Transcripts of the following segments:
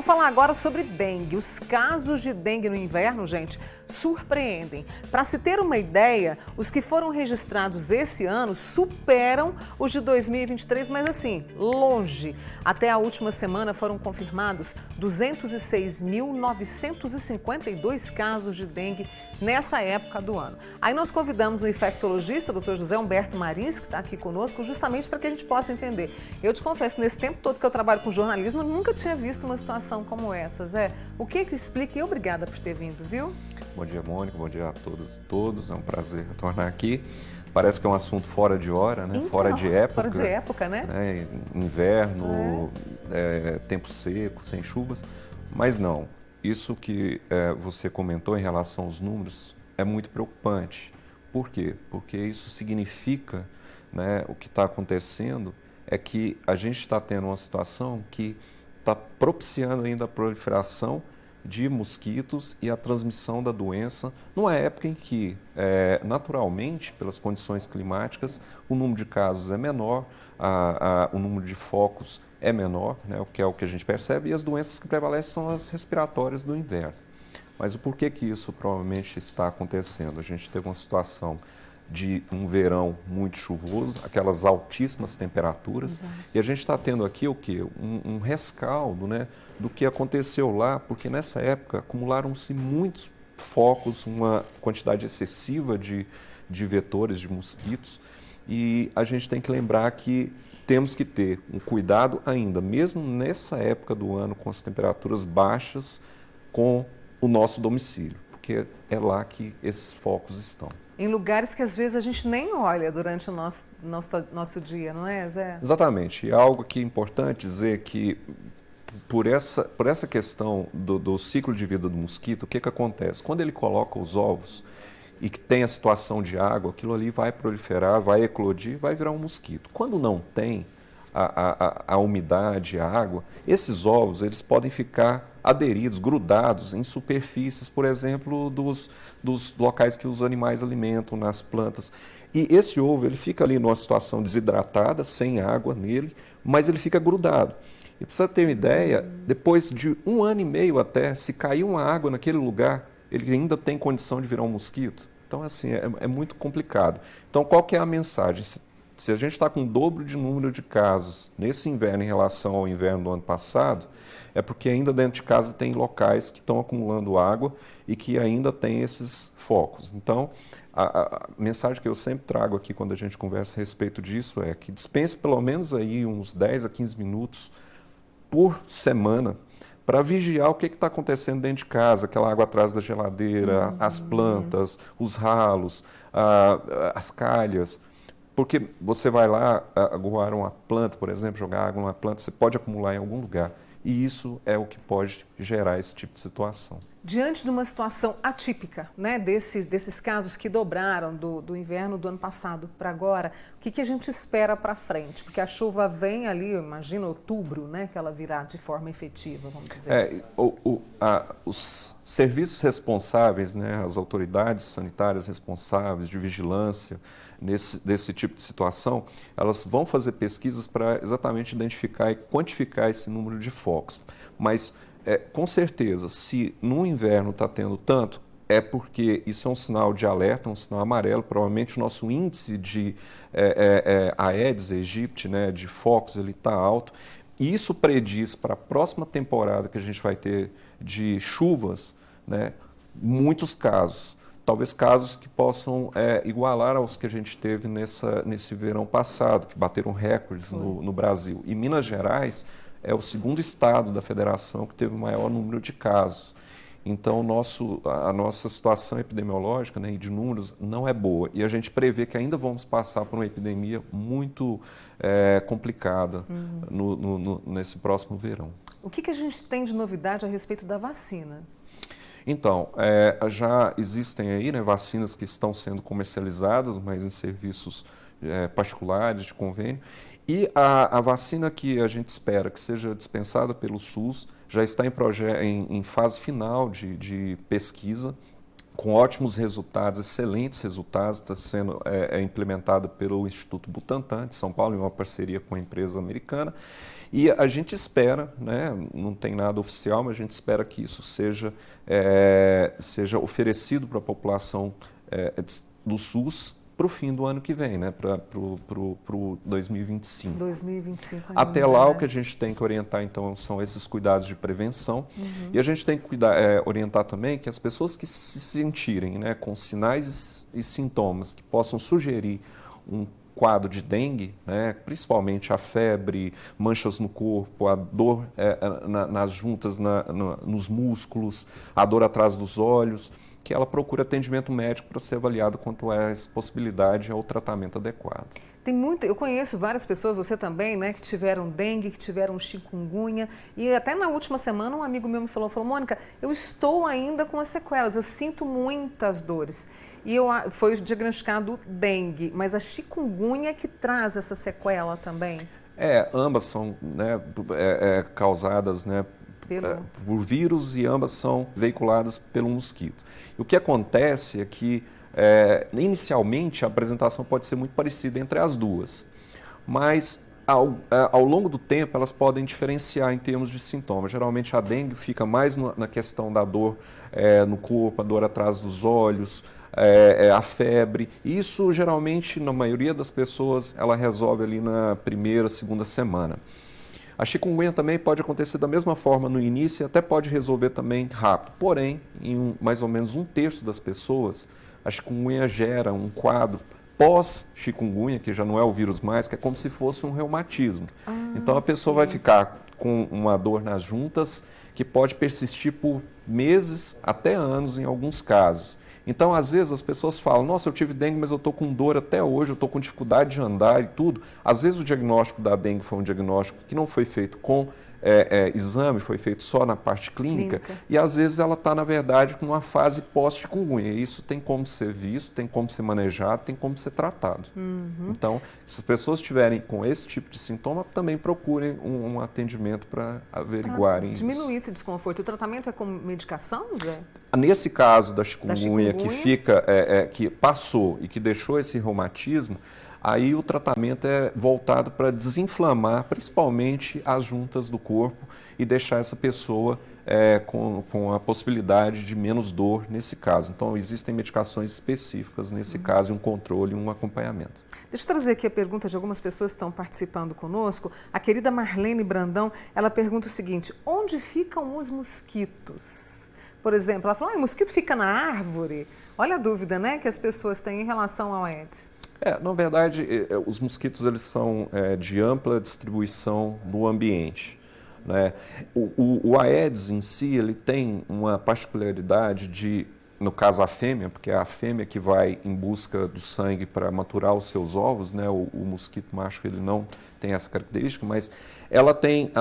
falar agora sobre dengue. Os casos de dengue no inverno, gente, surpreendem. Para se ter uma ideia, os que foram registrados esse ano superam os de 2023, mas assim, longe. Até a última semana foram confirmados 206.952 casos de dengue nessa época do ano. Aí nós convidamos o infectologista, Dr. José Humberto Marins, que está aqui conosco, justamente para que a gente possa entender. Eu te confesso, nesse tempo todo que eu trabalho com jornalismo, eu nunca tinha visto uma situação como essa. Zé, o que explica? E obrigada por ter vindo, viu? Bom dia, Mônica. Bom dia a todas e todos. É um prazer retornar aqui. Parece que é um assunto fora de hora, né? Então, fora de época. Fora de época, né? Inverno, tempo seco, sem chuvas. Mas não. Isso que você comentou em relação aos números é muito preocupante. Por quê? Porque isso significa, né, o que está acontecendo é que a gente está tendo uma situação que está propiciando ainda a proliferação de mosquitos e a transmissão da doença numa época em que, naturalmente, pelas condições climáticas, o número de casos é menor, o número de focos é menor, né, o que é o que a gente percebe, e as doenças que prevalecem são as respiratórias do inverno. Mas o porquê que isso provavelmente está acontecendo? A gente teve uma situação de um verão muito chuvoso, aquelas altíssimas temperaturas. Exato. E a gente está tendo aqui o quê? Um rescaldo, né, do que aconteceu lá, porque nessa época acumularam-se muitos focos, uma quantidade excessiva de vetores, de mosquitos, e a gente tem que lembrar que temos que ter um cuidado ainda, mesmo nessa época do ano, com as temperaturas baixas, com o nosso domicílio, porque é lá que esses focos estão. Em lugares que às vezes a gente nem olha durante o nosso dia, não é, Zé? Exatamente. E algo que é importante dizer que, por essa questão do ciclo de vida do mosquito, o que acontece? Quando ele coloca os ovos e que tem a situação de água, aquilo ali vai proliferar, vai eclodir, vai virar um mosquito. Quando não tem a umidade, a água, esses ovos eles podem ficar aderidos, grudados em superfícies, por exemplo, dos locais que os animais alimentam, nas plantas. E esse ovo ele fica ali numa situação desidratada, sem água nele, mas ele fica grudado. E para você ter uma ideia, depois de 1 ano e meio até, se cair uma água naquele lugar, ele ainda tem condição de virar um mosquito. Então, assim, é muito complicado. Então, qual que é a mensagem? Se a gente está com o dobro de número de casos nesse inverno em relação ao inverno do ano passado, é porque ainda dentro de casa tem locais que estão acumulando água e que ainda tem esses focos. Então, a mensagem que eu sempre trago aqui quando a gente conversa a respeito disso é que dispense pelo menos aí uns 10 a 15 minutos por semana para vigiar o que está acontecendo dentro de casa, aquela água atrás da geladeira, as plantas, os ralos, as calhas. Porque você vai lá aguar uma planta, por exemplo, jogar água numa planta, você pode acumular em algum lugar. E isso é o que pode gerar esse tipo de situação. Diante de uma situação atípica, né, desses casos que dobraram do inverno do ano passado para agora, o que a gente espera para frente? Porque a chuva vem ali, eu imagino, outubro, né, que ela virá de forma efetiva, vamos dizer. Os serviços responsáveis, né, as autoridades sanitárias responsáveis de vigilância desse tipo de situação, elas vão fazer pesquisas para exatamente identificar e quantificar esse número de focos. Mas com certeza, se no inverno está tendo tanto, é porque isso é um sinal de alerta, um sinal amarelo. Provavelmente o nosso índice de Aedes aegypti, né, de focos, ele está alto. E isso prediz para a próxima temporada que a gente vai ter de chuvas, né, muitos casos. Talvez casos que possam igualar aos que a gente teve nesse verão passado, que bateram recordes no Brasil. E Minas Gerais é o segundo estado da federação que teve o maior número de casos. Então, a nossa situação epidemiológica, né, e de números não é boa. E a gente prevê que ainda vamos passar por uma epidemia muito complicada nesse próximo verão. O que a gente tem de novidade a respeito da vacina? Então, já existem aí, né, vacinas que estão sendo comercializadas, mas em serviços particulares, de convênio. E a vacina que a gente espera que seja dispensada pelo SUS já está em fase final de pesquisa. com ótimos resultados, excelentes resultados, está sendo implementado pelo Instituto Butantan de São Paulo, em uma parceria com a empresa americana. E a gente espera, né, não tem nada oficial, mas a gente espera que isso seja oferecido para a população do SUS para o fim do ano que vem, né, para o 2025. 2025 ainda, Até lá, né? o que a gente tem que orientar, então, são esses cuidados de prevenção. E a gente tem que orientar também que as pessoas que se sentirem, né, com sinais e sintomas que possam sugerir um quadro de dengue, né, principalmente a febre, manchas no corpo, a dor nas juntas, nos músculos, a dor atrás dos olhos, que ela procure atendimento médico para ser avaliada quanto a essa possibilidade ao tratamento adequado. Eu conheço várias pessoas, você também, né, que tiveram dengue, que tiveram chikungunya, e até na última semana um amigo meu me falou, Mônica, eu estou ainda com as sequelas, eu sinto muitas dores. E foi diagnosticado dengue, mas a chikungunya que traz essa sequela também? Ambas são, né, causadas, né, por vírus, e ambas são veiculadas pelo mosquito. E o que acontece é que, inicialmente, a apresentação pode ser muito parecida entre as duas, mas ao longo do tempo elas podem diferenciar em termos de sintomas. Geralmente a dengue fica mais na questão da dor no corpo, a dor atrás dos olhos, a febre. Isso geralmente, na maioria das pessoas, ela resolve ali na primeira, segunda semana. A chikungunya também pode acontecer da mesma forma no início e até pode resolver também rápido. Porém, em mais ou menos 1/3 das pessoas, a chikungunya gera um quadro pós-chikungunya, que já não é o vírus mais, que é como se fosse um reumatismo. Então a pessoa vai ficar com uma dor nas juntas que pode persistir por meses até anos em alguns casos. Então, às vezes, as pessoas falam, nossa, eu tive dengue, mas eu estou com dor até hoje, eu estou com dificuldade de andar e tudo. Às vezes o diagnóstico da dengue foi um diagnóstico que não foi feito com exame, foi feito só na parte clínica. E às vezes ela está, na verdade, com uma fase pós-chikungunya. Isso tem como ser visto, tem como ser manejado, tem como ser tratado. Então, se as pessoas estiverem com esse tipo de sintoma, também procurem um atendimento para averiguarem isso. Diminuir esse desconforto. O tratamento é com medicação, Zé? Nesse caso da chikungunya, que passou e que deixou esse reumatismo, aí o tratamento é voltado para desinflamar principalmente as juntas do corpo e deixar essa pessoa com a possibilidade de menos dor nesse caso. Então, existem medicações específicas nesse caso, um controle e um acompanhamento. Deixa eu trazer aqui a pergunta de algumas pessoas que estão participando conosco. A querida Marlene Brandão, ela pergunta o seguinte, onde ficam os mosquitos? Por exemplo, ela falou, o mosquito fica na árvore? Olha a dúvida, né, que as pessoas têm em relação ao Aedes. Na verdade, os mosquitos eles são de ampla distribuição no ambiente, né? O Aedes em si ele tem uma particularidade de, no caso a fêmea, porque é a fêmea que vai em busca do sangue para maturar os seus ovos, né? O mosquito macho ele não tem essa característica, mas ela tem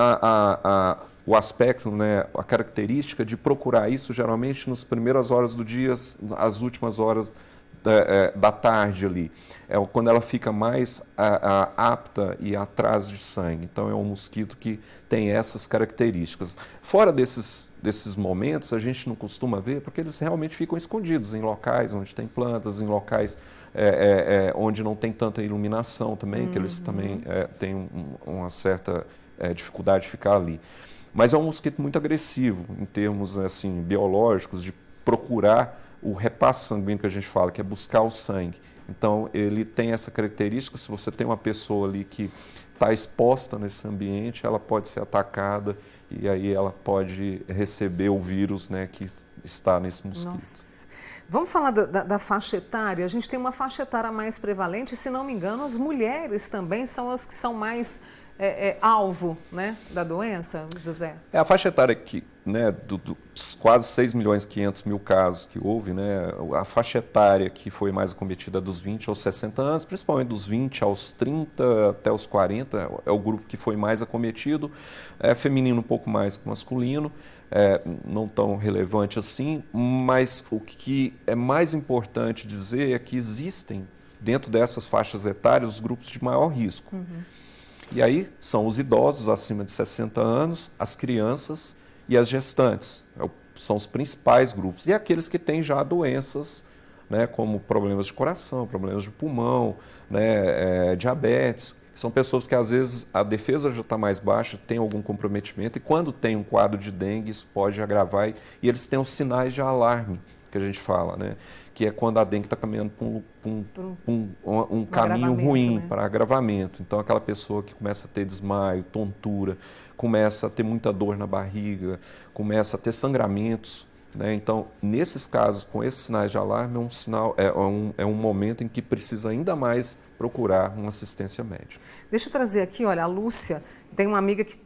o aspecto, né, a característica de procurar isso geralmente nas primeiras horas do dia, as últimas horas da tarde ali, quando ela fica mais apta e atrás de sangue. Então é um mosquito que tem essas características. Fora desses momentos, a gente não costuma ver, porque eles realmente ficam escondidos em locais onde tem plantas, em locais onde não tem tanta iluminação também, que eles também têm uma certa dificuldade de ficar ali. Mas é um mosquito muito agressivo, em termos assim, biológicos, de procurar o repasse sanguíneo que a gente fala, que é buscar o sangue. Então, ele tem essa característica, se você tem uma pessoa ali que está exposta nesse ambiente, ela pode ser atacada e aí ela pode receber o vírus, né, que está nesse mosquito. Nossa. Vamos falar da faixa etária? A gente tem uma faixa etária mais prevalente, se não me engano, as mulheres também são as que são mais alvo, né, da doença, José? A faixa etária que, né, dos quase 6.500.000 casos que houve, né, a faixa etária que foi mais acometida dos 20 aos 60 anos, principalmente dos 20 aos 30 até os 40, é o grupo que foi mais acometido, feminino um pouco mais que masculino, não tão relevante assim, mas o que é mais importante dizer é que existem, dentro dessas faixas etárias, os grupos de maior risco. E aí são os idosos acima de 60 anos, as crianças e as gestantes. são os principais grupos. E aqueles que têm já doenças, né, como problemas de coração, problemas de pulmão, né, diabetes. São pessoas que às vezes a defesa já está mais baixa, tem algum comprometimento e quando tem um quadro de dengue isso pode agravar e eles têm os sinais de alarme que a gente fala, né? Que é quando a dengue está caminhando por um caminho ruim, né? Para agravamento. Então aquela pessoa que começa a ter desmaio, tontura, começa a ter muita dor na barriga, começa a ter sangramentos, né? Então, nesses casos, com esses sinais de alarme, é um momento em que precisa ainda mais procurar uma assistência médica. Deixa eu trazer aqui, olha, a Lúcia tem uma amiga que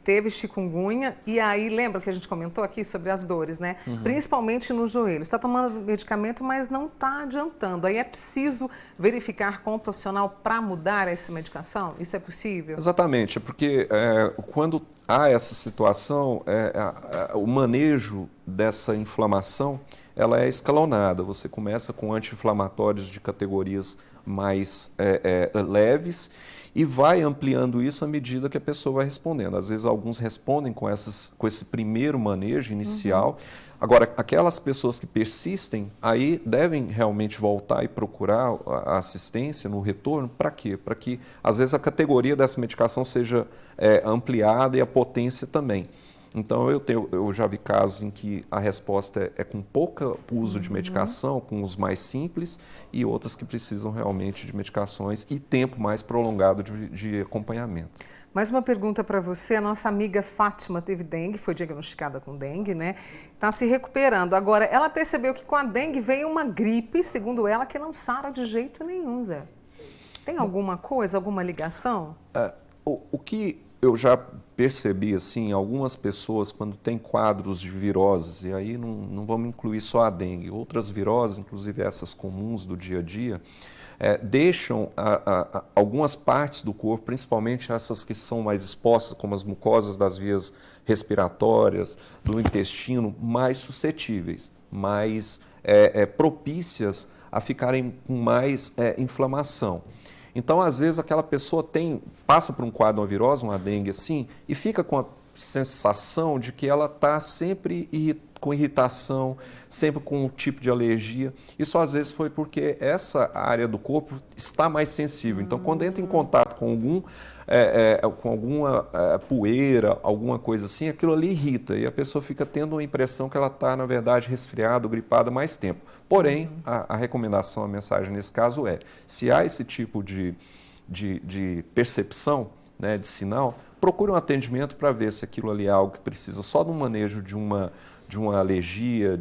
teve chikungunya e aí, lembra que a gente comentou aqui sobre as dores, né? Principalmente no joelho. Está tomando medicamento, mas não está adiantando. Aí é preciso verificar com o profissional para mudar essa medicação? Isso é possível? Exatamente, porque quando há essa situação, o manejo dessa inflamação, ela é escalonada. Você começa com anti-inflamatórios de categorias mais leves e vai ampliando isso à medida que a pessoa vai respondendo. Às vezes alguns respondem com esse primeiro manejo inicial. Agora, aquelas pessoas que persistem, aí devem realmente voltar e procurar a assistência no retorno. Para quê? Para que, às vezes, a categoria dessa medicação seja ampliada e a potência também. Então, eu já vi casos em que a resposta é com pouco uso de medicação, com os mais simples, e outras que precisam realmente de medicações e tempo mais prolongado de acompanhamento. Mais uma pergunta para você. A nossa amiga Fátima teve dengue, foi diagnosticada com dengue, né? Está se recuperando. Agora, ela percebeu que com a dengue veio uma gripe, segundo ela, que não sara de jeito nenhum, Zé. Tem alguma coisa, alguma ligação? O que eu já percebi, assim, algumas pessoas quando tem quadros de viroses, e aí não vamos incluir só a dengue, outras viroses, inclusive essas comuns do dia a dia, deixam algumas partes do corpo, principalmente essas que são mais expostas, como as mucosas das vias respiratórias, do intestino, mais suscetíveis, mais propícias a ficarem com mais inflamação. Então, às vezes, aquela pessoa passa por um quadro, uma virose, uma dengue assim, e fica com a sensação de que ela está sempre com irritação, sempre com um tipo de alergia. Isso, às vezes, foi porque essa área do corpo está mais sensível. Então, quando entra em contato com alguma poeira, alguma coisa assim, aquilo ali irrita e a pessoa fica tendo a impressão que ela está, na verdade, resfriada ou gripada mais tempo. Porém, a recomendação, a mensagem nesse caso se há esse tipo de percepção, né, de sinal, procure um atendimento para ver se aquilo ali é algo que precisa só do manejo de uma alergia,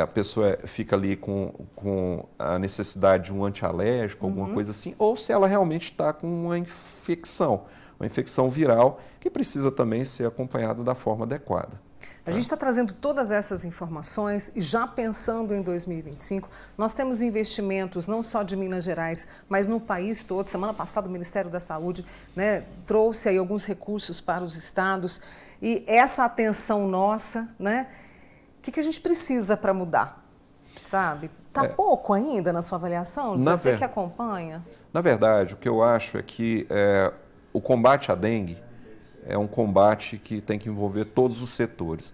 a pessoa fica ali com a necessidade de um antialérgico, alguma coisa assim, ou se ela realmente está com uma infecção viral que precisa também ser acompanhada da forma adequada. A gente está trazendo todas essas informações e já pensando em 2025, nós temos investimentos não só de Minas Gerais, mas no país todo. Semana passada o Ministério da Saúde, né, trouxe aí alguns recursos para os estados e essa atenção nossa, né, o que a gente precisa para mudar, sabe? Está pouco ainda na sua avaliação, você que acompanha? Na verdade, o que eu acho é que o combate à dengue é um combate que tem que envolver todos os setores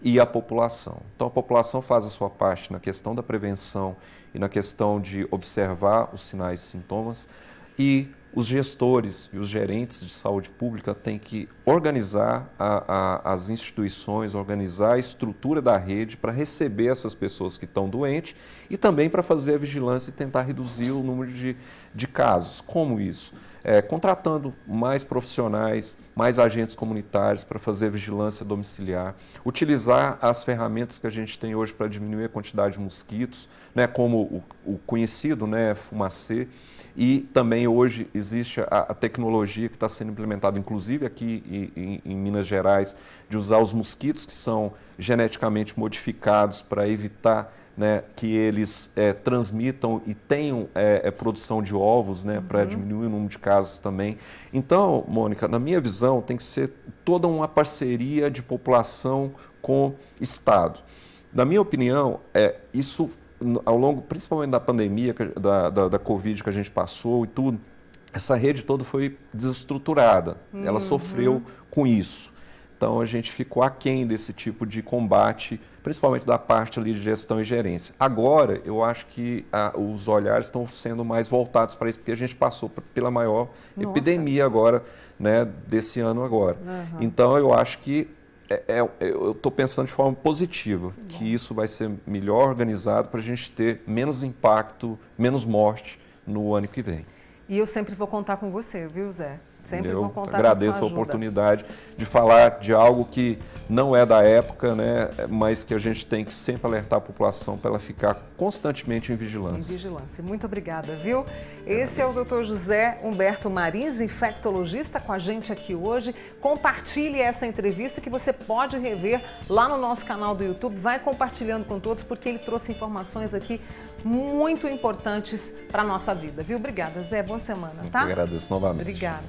e a população. Então, a população faz a sua parte na questão da prevenção e na questão de observar os sinais e sintomas, e os gestores e os gerentes de saúde pública têm que organizar as instituições, organizar a estrutura da rede para receber essas pessoas que estão doentes e também para fazer a vigilância e tentar reduzir o número de casos. Como isso? Contratando mais profissionais, mais agentes comunitários para fazer vigilância domiciliar, utilizar as ferramentas que a gente tem hoje para diminuir a quantidade de mosquitos, né, como o conhecido, né, Fumacê, e também hoje existe a tecnologia que está sendo implementada, inclusive aqui em Minas Gerais, de usar os mosquitos que são geneticamente modificados para evitar, né, que eles transmitam e tenham produção de ovos, né, para diminuir o número de casos também. Então, Mônica, na minha visão, tem que ser toda uma parceria de população com Estado. Na minha opinião, isso ao longo, principalmente da pandemia, da Covid que a gente passou e tudo, essa rede toda foi desestruturada, ela sofreu com isso. Então a gente ficou aquém desse tipo de combate, principalmente da parte ali de gestão e gerência. Agora eu acho que os olhares estão sendo mais voltados para isso, porque a gente passou pela maior epidemia agora, né, desse ano agora. Então eu acho que eu estou pensando de forma positiva, que isso vai ser melhor organizado para a gente ter menos impacto, menos morte no ano que vem. E eu sempre vou contar com você, viu, Zé? Sempre vou contar com a sua agradeço a oportunidade de falar de algo que não é da época, né, mas que a gente tem que sempre alertar a população para ela ficar constantemente em vigilância. Em vigilância. Muito obrigada, viu? Esse é o Dr. José Humberto Marins, infectologista, com a gente aqui hoje. Compartilhe essa entrevista que você pode rever lá no nosso canal do YouTube. Vai compartilhando com todos, porque ele trouxe informações aqui muito importantes para a nossa vida, viu? Obrigada, Zé. Boa semana, tá? Eu agradeço novamente. Obrigada.